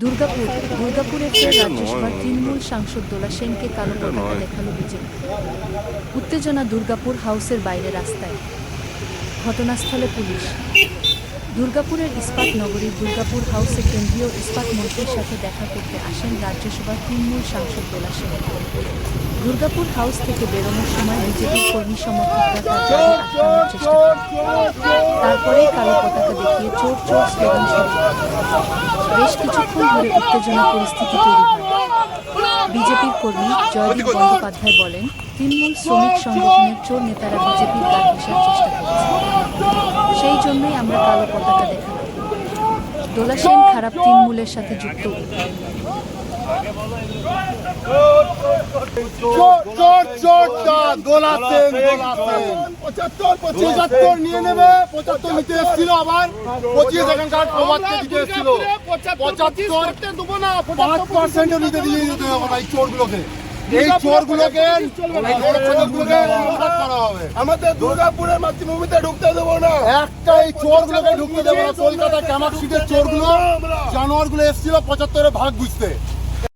দুর্গাপুরের ফের রাজ্যসভার তৃণমূল সাংসদ দোলা সেনকে কালো পতাকা দেখালো বিজেপি। উত্তেজনা দুর্গাপুর হাউসের বাইরে রাস্তায়, ঘটনাস্থলে পুলিশ। দুর্গাপুরের ইস্পাত নগরীর দুর্গাপুর হাউসে কেন্দ্রীয় ইস্পাত মন্ত্রীর সাথে দেখা করতে আসেন রাজ্যসভার তৃণমূল সাংসদ দোলা সেন। দুর্গাপুর হাউস থেকে বেরোনোর সময় বিজেপির কর্মী সমর্থকরা তার গাড়ি আটকানোর চেষ্টা করেন। তারপরেই কালো পতাকা দেখিয়ে চোর চোর স্লোগান শুরু হয়। বেশ কিছুক্ষণ ধরে উত্তেজনা পরিস্থিতি তৈরি হয়। বিজেপির কর্মী জয়দীপ বন্দ্যোপাধ্যায় বলেন, তৃণমূল শ্রমিক সংগঠনের চোর নেতারা বিজেপির গা ঘেঁষার চেষ্টা করছে, সেই জন্যই আমরা কালো পতাকা দেখালাম। দোলা সেন খারাপ তৃণমূলের সাথে যুক্ত। নিয়ে নেবে 75 নিতে এসেছিল, আবার 25 এখানকার প্রবাদকে দিতে এসেছিল। 5% নিতে দিয়ে দিতে হবে এই চোরগুলোকে। এই চোরগুলোকে আমাদের দুর্গাপুরের মাতৃভূমিতে ঢুকতে দেবো না। একটা এই চোরগুলোকে ঢুকতে দেবো না। কলকাতা ক্যামাক সিটের চোরগুলো জানোয়ারগুলো এসেছিল 75-এ ভাগ বুঝতে।